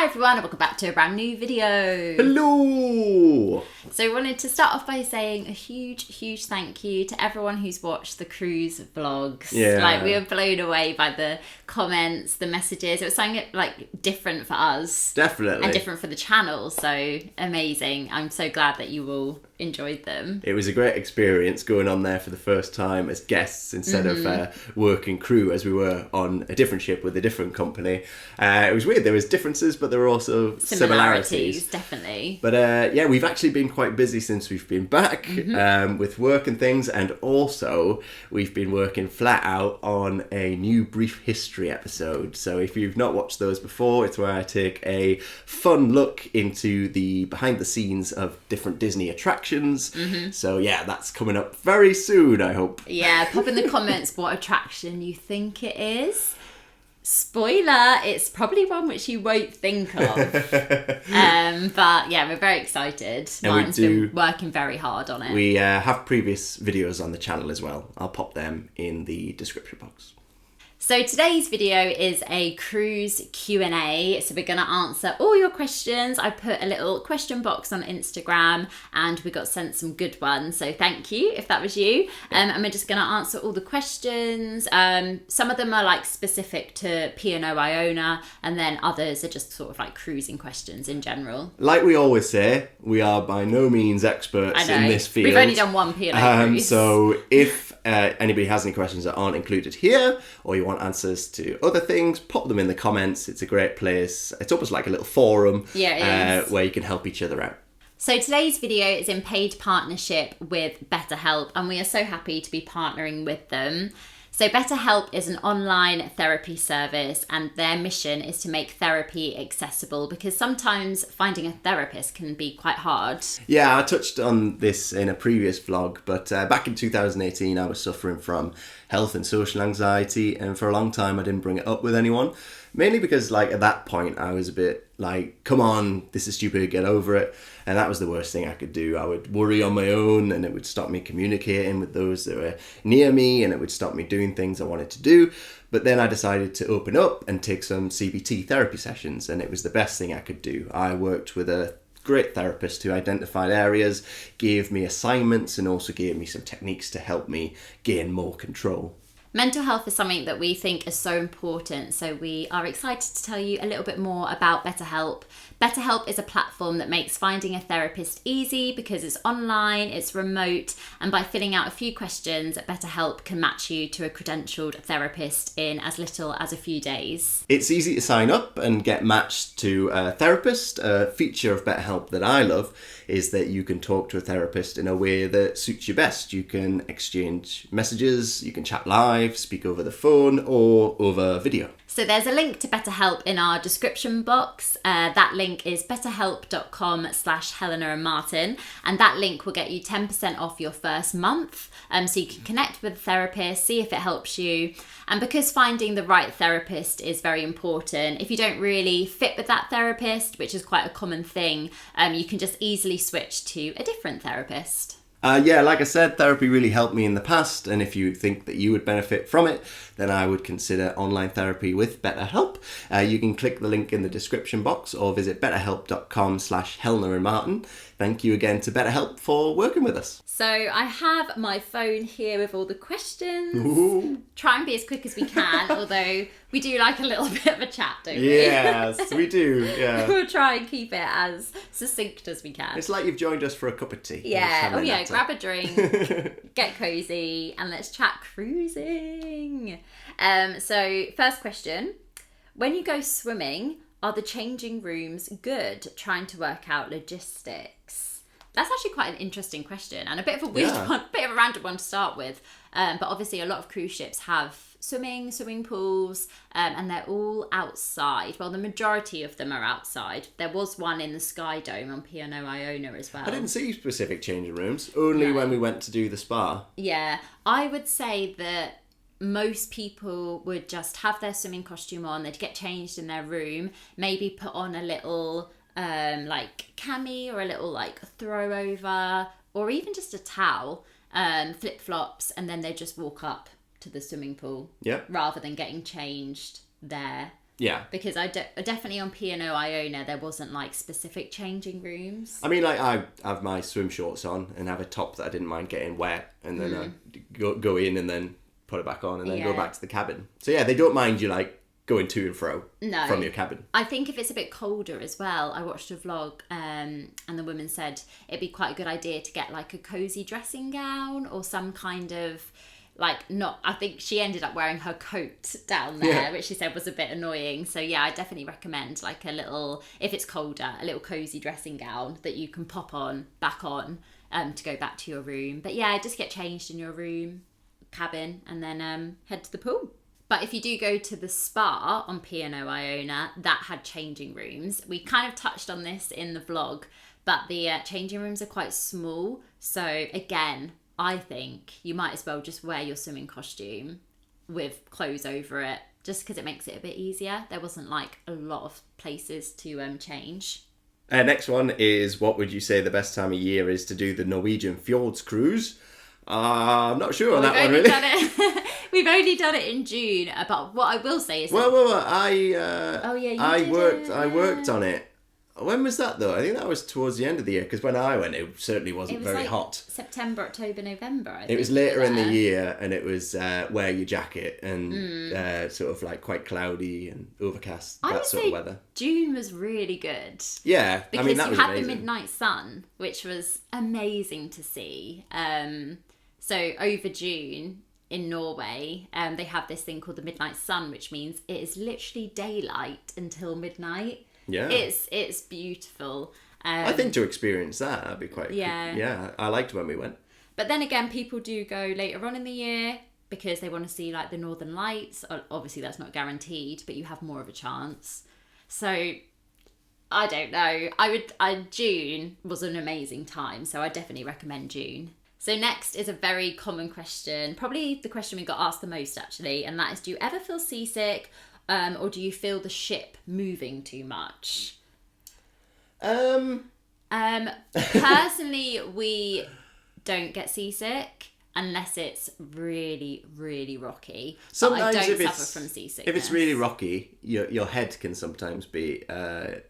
Hi everyone, and welcome back to a brand new video. Hello! So we wanted to start off by saying a huge thank you to everyone who's watched the cruise vlogs. Yeah. Like, we were blown away by the comments, the messages. It was something like different for us. Definitely. And different for the channel, so amazing. I'm so glad that you all enjoyed them. It was a great experience going on there for the first time as guests instead of working crew, as we were on a different ship with a different company. It was weird. There was differences, but there were also similarities. Definitely. But yeah, we've actually been quite busy since we've been back with work and things, and also we've been working flat out on a new brief history episode. So if you've not watched those before, it's where I take a fun look into the behind the scenes of different Disney attractions. So yeah, that's coming up very soon, I hope. Yeah, pop in the comments what attraction you think it is. Spoiler, it's probably one which you won't think of. But yeah, we're very excited. Martyn's been working very hard on it. We have previous videos on the channel as well. I'll pop them in the description box. So today's video is a cruise Q&A. So we're going to answer all your questions. I put a little question box on Instagram and we got sent some good ones. So thank you if that was you. And we're just going to answer all the questions. Some of them are like specific to P&O Iona, and then others are just sort of like cruising questions in general. Like we always say, we are by no means experts in this field. We've only done one P&O cruise. So if anybody has any questions that aren't included here, or you want answers to other things, pop them in the comments. It's a great place. It's almost like a little forum where you can help each other out. So today's video is in paid partnership with BetterHelp, and we are so happy to be partnering with them. So BetterHelp is an online therapy service, and their mission is to make therapy accessible, because sometimes finding a therapist can be quite hard. Yeah, I touched on this in a previous vlog, but back in 2018 I was suffering from health and social anxiety, and for a long time I didn't bring it up with anyone. Mainly because, like, at that point I was a bit like, come on, this is stupid, get over it. And that was the worst thing I could do. I would worry on my own, and it would stop me communicating with those that were near me, and it would stop me doing things I wanted to do. But then I decided to open up and take some CBT therapy sessions, and it was the best thing I could do. I worked with a great therapist who identified areas, gave me assignments, and also gave me some techniques to help me gain more control. Mental health is something that we think is so important, so we are excited to tell you a little bit more about BetterHelp. BetterHelp is a platform that makes finding a therapist easy because it's online, it's remote, and by filling out a few questions, BetterHelp can match you to a credentialed therapist in as little as a few days. It's easy to sign up and get matched to a therapist. A feature of BetterHelp that I love is that you can talk to a therapist in a way that suits you best. You can exchange messages, you can chat live, speak over the phone, or over video. So there's a link to BetterHelp in our description box. That link is betterhelp.com/Helena and Martyn, and that link will get you 10% off your first month. So you can connect with a therapist, see if it helps you. And because finding the right therapist is very important, if you don't really fit with that therapist, which is quite a common thing, you can just easily switch to a different therapist. Yeah, like I said, therapy really helped me in the past, and if you think that you would benefit from it, then I would consider online therapy with BetterHelp. You can click the link in the description box or visit betterhelp.com/Helena and Martyn. Thank you again to BetterHelp for working with us. So I have my phone here with all the questions. Ooh. Try and be as quick as we can, although we do like a little bit of a chat, don't we? Yes, we do, yeah. We'll try and keep it as succinct as we can. It's like you've joined us for a cup of tea. Yeah, grab a drink, get cozy, and let's chat cruising. So first question, when you go swimming, are the changing rooms good? Trying to work out logistics. That's actually quite an interesting question, and a bit of a weird one, bit of a random one to start with. But obviously a lot of cruise ships have swimming pools, and they're all outside. Well, the majority of them are outside. There was one in the Sky Dome on P&O Iona as well. I didn't see specific changing rooms, only when we went to do the spa. Yeah, I would say that most people would just have their swimming costume on, they'd get changed in their room, maybe put on a little like cami or a little like throw over, or even just a towel, flip-flops, and then they just walk up to the swimming pool rather than getting changed there. Yeah. Because definitely on P&O Iona, there wasn't like specific changing rooms. I mean, like, I have my swim shorts on and have a top that I didn't mind getting wet, and then I go in and then put it back on and then go back to the cabin. So yeah, they don't mind you like going to and fro from your cabin. I think if it's a bit colder as well, I watched a vlog and the woman said it'd be quite a good idea to get like a cozy dressing gown or some kind of like, not, I think she ended up wearing her coat down there, which she said was a bit annoying. So yeah, I definitely recommend like a little, if it's colder, a little cozy dressing gown that you can pop on, back on, to go back to your room. But yeah, just get changed in your room, cabin, and then head to the pool. But if you do go to the spa on P&O Iona, that had changing rooms. We kind of touched on this in the vlog, but the changing rooms are quite small. So again, I think you might as well just wear your swimming costume with clothes over it, just because it makes it a bit easier. There wasn't like a lot of places to change. Next one is, what would you say the best time of year is to do the Norwegian Fjords cruise? I'm not sure on that one, really. We've only done it in June, but what I will say is... I worked on it. When was that, though? I think that was towards the end of the year, because when I went, it certainly wasn't very like hot. September, October, November, I think. It was later in the year, and it was wear your jacket, and sort of like quite cloudy and overcast, that sort of weather. June was really good. Yeah, because I mean, that was amazing. You had the midnight sun, which was amazing to see. So over June in Norway, they have this thing called the midnight sun, which means it is literally daylight until midnight. Yeah, it's beautiful. I think to experience that, that'd be quite cool. Yeah, I liked when we went. But then again, people do go later on in the year because they want to see like the Northern Lights. Obviously, that's not guaranteed, but you have more of a chance. So I don't know. June was an amazing time, so I definitely recommend June. So next is a very common question, probably the question we got asked the most actually, and that is, do you ever feel seasick? Or do you feel the ship moving too much? Personally, we don't get seasick unless it's really, really rocky. Sometimes I don't suffer from seasickness. If it's really rocky, your head can sometimes be, I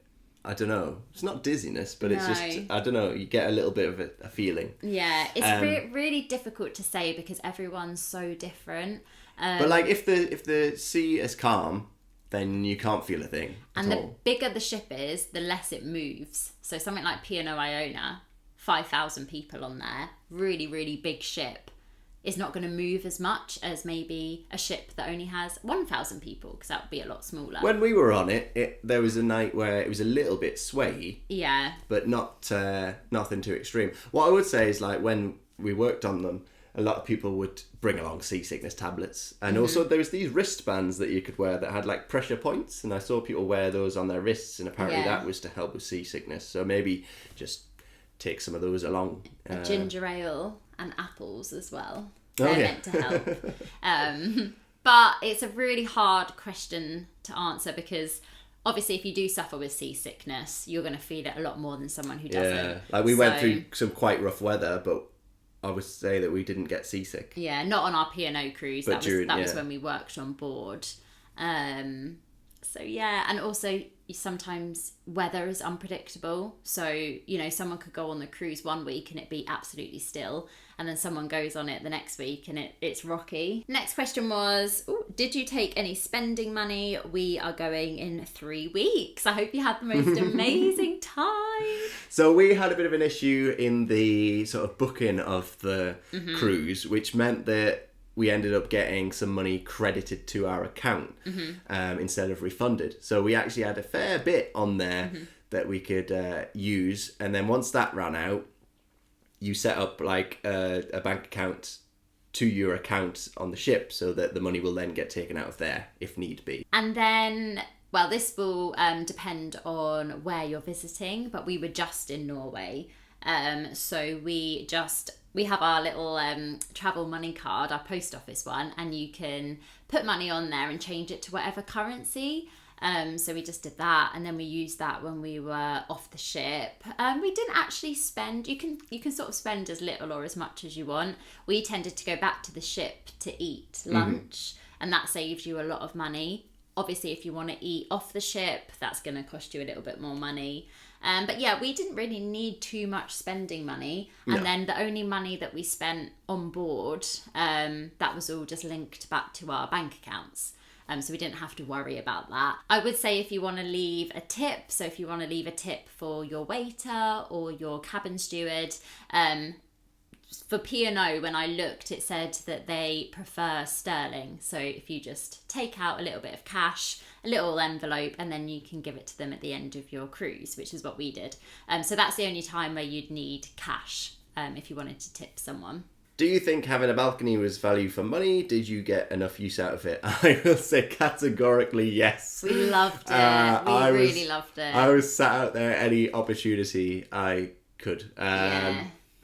don't know, it's not dizziness, but it's just, I don't know, you get a little bit of a feeling. Yeah, it's really difficult to say because everyone's so different. But like if the sea is calm, then you can't feel a thing at all. And the bigger the ship is, the less it moves. So something like P&O Iona, 5,000 people on there, really, really big ship, is not going to move as much as maybe a ship that only has 1,000 people, because that would be a lot smaller. When we were on it, there was a night where it was a little bit swayy. Yeah. But not nothing too extreme. What I would say is, like, when we worked on them, a lot of people would bring along seasickness tablets. And also there was these wristbands that you could wear that had like pressure points. And I saw people wear those on their wrists, and apparently that was to help with seasickness. So maybe just take some of those along. Ginger ale and apples as well. Oh, They're meant to help. But it's a really hard question to answer because obviously if you do suffer with seasickness, you're going to feel it a lot more than someone who doesn't. Yeah, like we went through some quite rough weather, but I would say that we didn't get seasick. Yeah, not on our P&O cruise. That was when we worked on board. So yeah, and also sometimes weather is unpredictable. So, you know, someone could go on the cruise one week and it be absolutely still, and then someone goes on it the next week and it's rocky. Next question was, did you take any spending money? We are going in 3 weeks. I hope you had the most amazing time. So we had a bit of an issue in the sort of booking of the cruise, which meant that we ended up getting some money credited to our account instead of refunded. So we actually had a fair bit on there that we could use. And then once that ran out, you set up like a bank account to your account on the ship so that the money will then get taken out of there if need be. And then, well, this will depend on where you're visiting, but we were just in Norway. So we have our little travel money card, our post office one, and you can put money on there and change it to whatever currency. So we just did that, and then we used that when we were off the ship. We didn't actually spend, you can sort of spend as little or as much as you want. We tended to go back to the ship to eat lunch, and that saves you a lot of money. Obviously, if you want to eat off the ship, that's going to cost you a little bit more money. But yeah, we didn't really need too much spending money. And then the only money that we spent on board, that was all just linked back to our bank accounts. So we didn't have to worry about that. I would say if you want to leave a tip, so if you want to leave a tip for your waiter or your cabin steward, for P&O, when I looked, it said that they prefer sterling. So if you just take out a little bit of cash, a little envelope, and then you can give it to them at the end of your cruise, which is what we did. So that's the only time where you'd need cash if you wanted to tip someone. Do you think having a balcony was value for money? Did you get enough use out of it? I will say categorically yes. We loved it. We really loved it. I was sat out there any opportunity I could.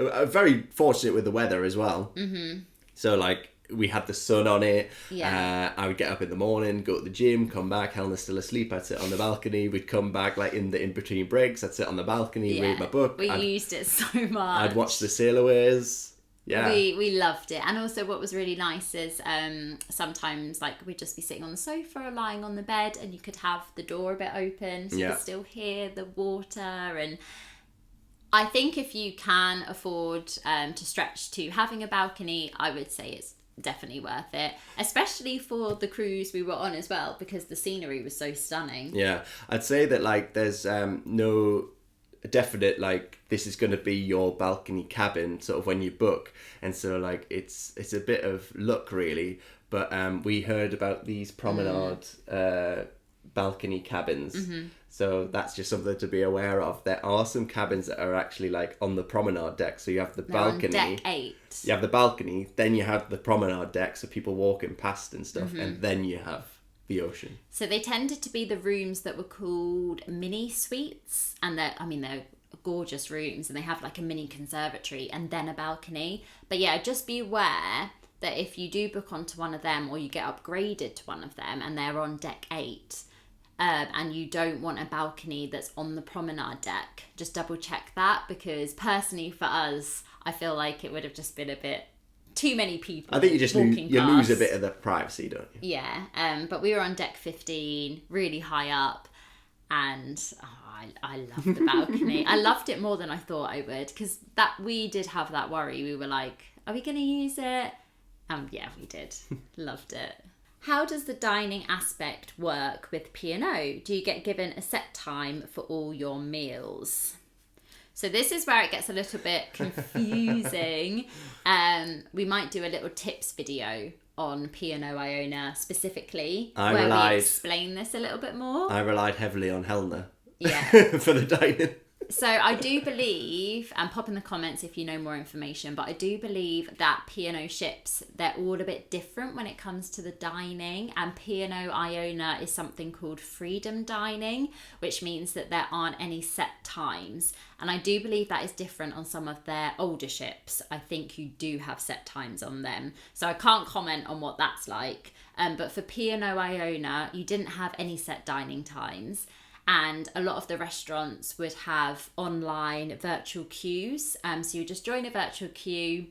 Very fortunate with the weather as well. Mm-hmm. So like we had the sun on it. Yeah. I would get up in the morning, go to the gym, come back. Helena's still asleep. I'd sit on the balcony. We'd come back like in between breaks. I'd sit on the balcony, read my book. We used it so much. I'd watch the sailways. Yeah. We loved it. And also what was really nice is sometimes like we'd just be sitting on the sofa or lying on the bed and you could have the door a bit open so you could still hear the water. And I think if you can afford to stretch to having a balcony, I would say it's definitely worth it, especially for the cruise we were on as well, because the scenery was so stunning. Yeah, I'd say that like there's no definite like this is going to be your balcony cabin sort of when you book, and so like it's a bit of luck really, but we heard about these promenade balcony cabins. So that's just something to be aware of. There are some cabins that are actually like on the promenade deck. So you have the balcony. On deck 8. You have the balcony, then you have the promenade deck, so people walking past and stuff, and then you have the ocean. So they tended to be the rooms that were called mini suites, and they're gorgeous rooms, and they have like a mini conservatory and then a balcony. But yeah, just be aware that if you do book onto one of them or you get upgraded to one of them and they're on deck 8, and you don't want a balcony that's on the promenade deck, just double check that, because personally for us, I feel like it would have just been a bit too many people. I think you just lose a bit of the privacy, don't you? Yeah, but we were on deck 15, really high up, and I loved the balcony. I loved it more than I thought I would, because we did have that worry. We were like, are we going to use it? Yeah, we did. Loved it. How does the dining aspect work with P&O? Do you get given a set time for all your meals? So this is where it gets a little bit confusing. We might do a little tips video on P&O Iona specifically, where we explain this a little bit more. I relied heavily on Helena for the dining. So I do believe, and pop in the comments if you know more information, but I do believe that P&O ships, they're all a bit different when it comes to the dining, and P&O Iona is something called freedom dining, which means that there aren't any set times. And I do believe that is different on some of their older ships. I think you do have set times on them. So I can't comment on what that's like. But for P&O Iona, you didn't have any set dining times. And a lot of the restaurants would have online virtual queues. So you just join a virtual queue,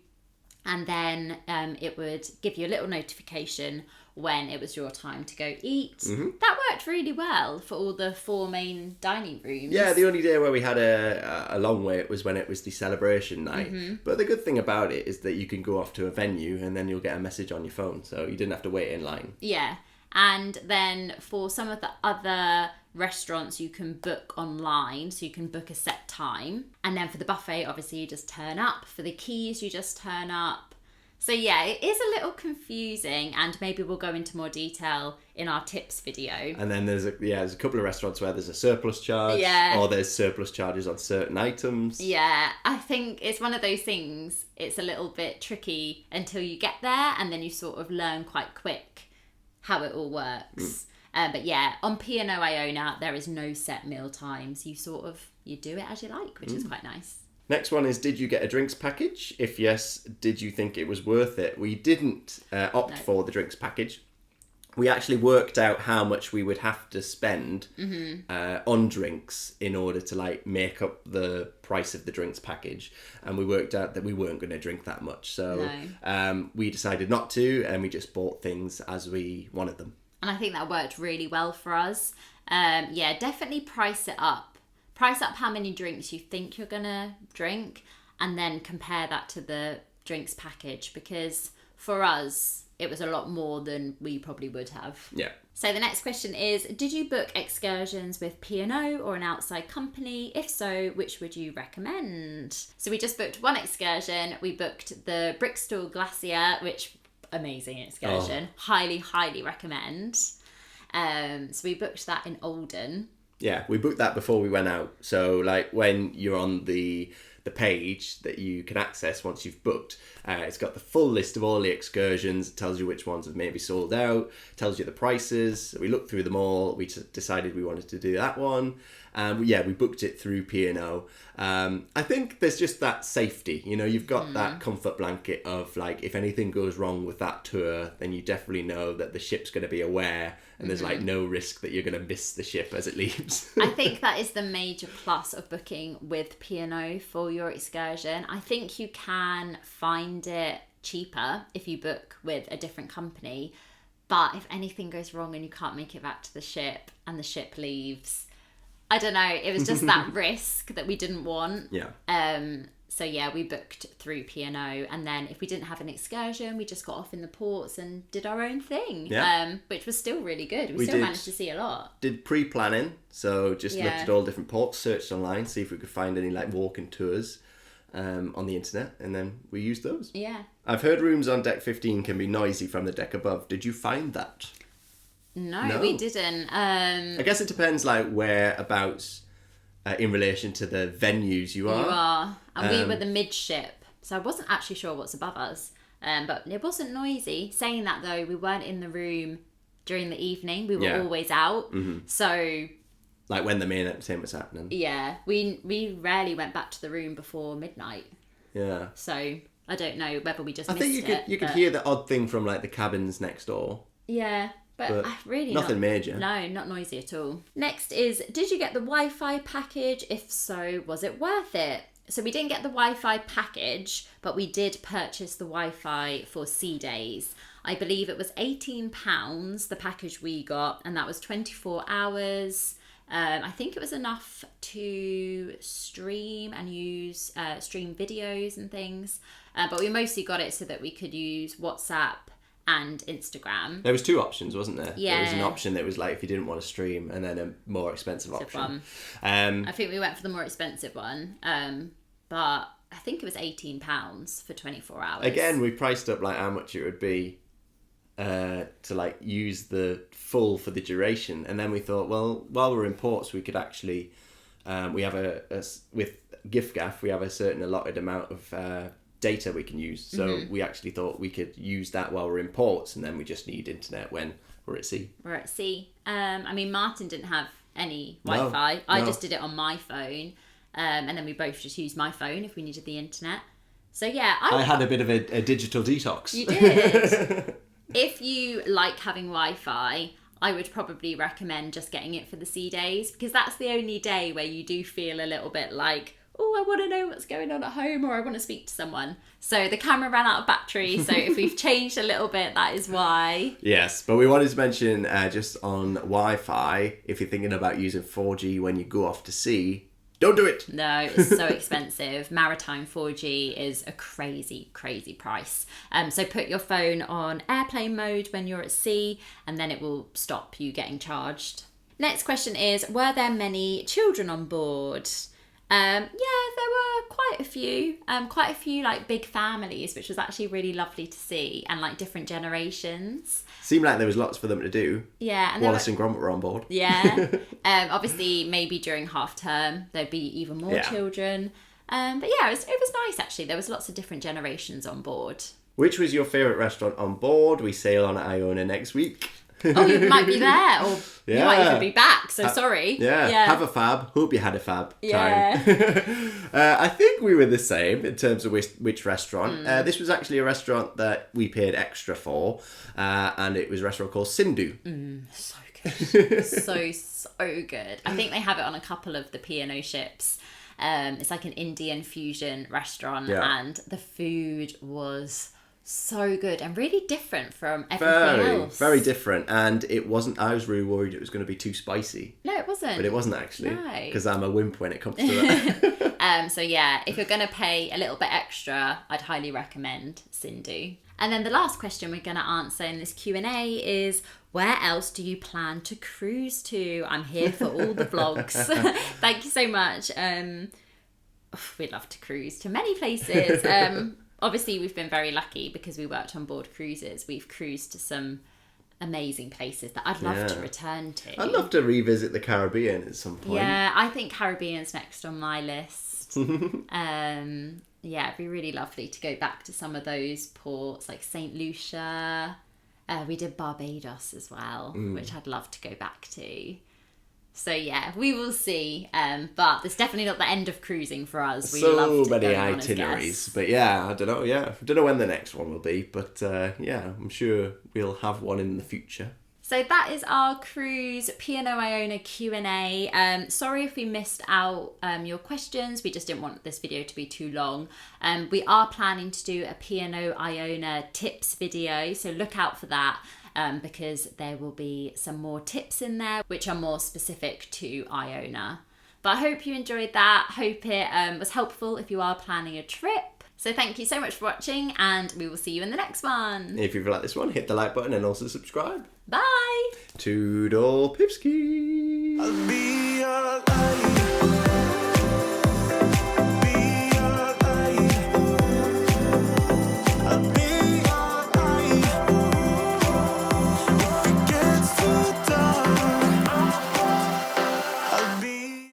and then it would give you a little notification when it was your time to go eat. That worked really well for all the 4 main dining rooms. Yeah, the only day where we had a long wait was when it was the celebration night. But the good thing about it is that you can go off to a venue and then you'll get a message on your phone, so you didn't have to wait in line. Yeah. And then for some of the other restaurants, you can book online, so you can book a set time. And then for the buffet, obviously, you just turn up. For the keys, you just turn up. So yeah, it is a little confusing, and maybe we'll go into more detail in our tips video. And then there's a couple of restaurants where there's a surplus charge, or there's surplus charges on certain items. Yeah, I think it's one of those things, it's a little bit tricky until you get there, and then you sort of learn quite quick how it all works. But yeah, on P&O Iona, there is no set meal times. You do it as you like, which is quite nice. Next one is, did you get a drinks package? If yes, did you think it was worth it? We didn't opt for the drinks package. We actually worked out how much we would have to spend on drinks in order to like make up the price of the drinks package, and we worked out that we weren't going to drink that much, so we decided not to, and we just bought things as we wanted them. And I think that worked really well for us. Yeah, definitely price it up. Price up how many drinks you think you're going to drink, and then compare that to the drinks package, because for us, it was a lot more than we probably would have. Yeah. So the next question is, did you book excursions with P&O or an outside company? If so, which would you recommend? So we just booked one excursion. We booked the Brixton Glacier, which, amazing excursion. Highly, highly recommend. So we booked that in Oldham. Yeah, we booked that before we went out. So like when you're on the page that you can access once you've booked, it's got the full list of all the excursions. It tells you which ones have maybe sold out, tells you the prices. We looked through them all. We decided we wanted to do that one. We booked it through P&O. I think there's just that safety, you've got that comfort blanket of like, if anything goes wrong with that tour, then you definitely know that the ship's going to be aware, and there's like no risk that you're going to miss the ship as it leaves. I think that is the major plus of booking with P&O for your excursion. I think you can find it cheaper if you book with a different company, but if anything goes wrong and you can't make it back to the ship and the ship leaves, I don't know, it was just that risk that we didn't want. Yeah. So yeah, we booked through P&O, and then if we didn't have an excursion, we just got off in the ports and did our own thing, which was still really good. We still managed to see a lot. Did pre-planning, so just looked at all different ports, searched online, see if we could find any like walking tours on the internet, and then we used those. Yeah. I've heard rooms on deck 15 can be noisy from the deck above. Did you find that? No, we didn't. I guess it depends like whereabouts in relation to the venues you are. You are. And we were the midship, so I wasn't actually sure what's above us. But it wasn't noisy. Saying that though, we weren't in the room during the evening. We were always out. Mm-hmm. So... like when the main entertainment was happening. Yeah. We rarely went back to the room before midnight. Yeah. So I don't know whether we just missed it. I think you could hear the odd thing from like the cabins next door. Yeah. But really nothing major. No, not noisy at all. Next is, did you get the Wi-Fi package? If so, was it worth it? So we didn't get the Wi-Fi package, but we did purchase the Wi-Fi for Sea Days. I believe it was £18, the package we got, and that was 24 hours. I think it was enough to stream and use stream videos and things. But we mostly got it so that we could use WhatsApp and Instagram. There was two options, wasn't there? Yeah. There was an option that was like if you didn't want to stream, and then a more expensive option. I think we went for the more expensive one, but I think it was £18 for 24 hours. Again, we priced up like how much it would be to like use the full for the duration, and then we thought, well, while we're in ports, we could actually we have with giffgaff we have a certain allotted amount of data we can use, so we actually thought we could use that while we're in ports, and then we just need internet when we're at sea. I mean, Martyn didn't have any Wi-Fi. No. I just did it on my phone, and then we both just used my phone if we needed the internet. So yeah, I had a bit of a digital detox. You did. If you like having Wi-Fi, I would probably recommend just getting it for the Sea Days, because that's the only day where you do feel a little bit like, oh, I want to know what's going on at home, or I want to speak to someone. So the camera ran out of battery, so if we've changed a little bit, that is why. Yes, but we wanted to mention just on Wi-Fi, if you're thinking about using 4G when you go off to sea, don't do it. No, it's so expensive. Maritime 4G is a crazy, crazy price. So put your phone on airplane mode when you're at sea, and then it will stop you getting charged. Next question is, were there many children on board? Yeah, there were quite a few like big families, which was actually really lovely to see, and like different generations. Seemed like there was lots for them to do. Yeah, and Wallace and Gromit were on board. Yeah, obviously maybe during half term there'd be even more children. But yeah, it was nice actually. There was lots of different generations on board. Which was your favourite restaurant on board? We sail on Iona next week. Oh, you might be there, or you might even be back, so sorry. Yeah, have a fab. Hope you had a fab time. I think we were the same in terms of which restaurant. This was actually a restaurant that we paid extra for, and it was a restaurant called Sindhu. So good. so good. I think they have it on a couple of the P&O ships. It's like an Indian fusion restaurant, and the food was So good and really different from everything else. Very different. And it wasn't, I was really worried it was going to be too spicy. No, it wasn't. But it wasn't actually. No. Because I'm a wimp when it comes to that. So yeah, if you're going to pay a little bit extra, I'd highly recommend Sindhu. And then the last question we're going to answer in this Q&A is, where else do you plan to cruise to? I'm here for all the vlogs. Thank you so much. We'd love to cruise to many places. Obviously, we've been very lucky because we worked on board cruises. We've cruised to some amazing places that I'd love to return to. I'd love to revisit the Caribbean at some point. Yeah, I think Caribbean's next on my list. Yeah, it'd be really lovely to go back to some of those ports like St. Lucia. We did Barbados as well, which I'd love to go back to. So yeah, we will see. But it's definitely not the end of cruising for us. We love to many go on itineraries, but yeah, I don't know. Yeah, I don't know when the next one will be, but yeah, I'm sure we'll have one in the future. So that is our cruise P&O Iona Q&A. Sorry if we missed out your questions. We just didn't want this video to be too long. We are planning to do a P&O Iona tips video, so look out for that because there will be some more tips in there which are more specific to Iona. But I hope you enjoyed that. Hope it was helpful if you are planning a trip. So thank you so much for watching, and we will see you in the next one. If you've liked this one, hit the like button and also subscribe. Bye! Toodle Pipski! I'll be your light.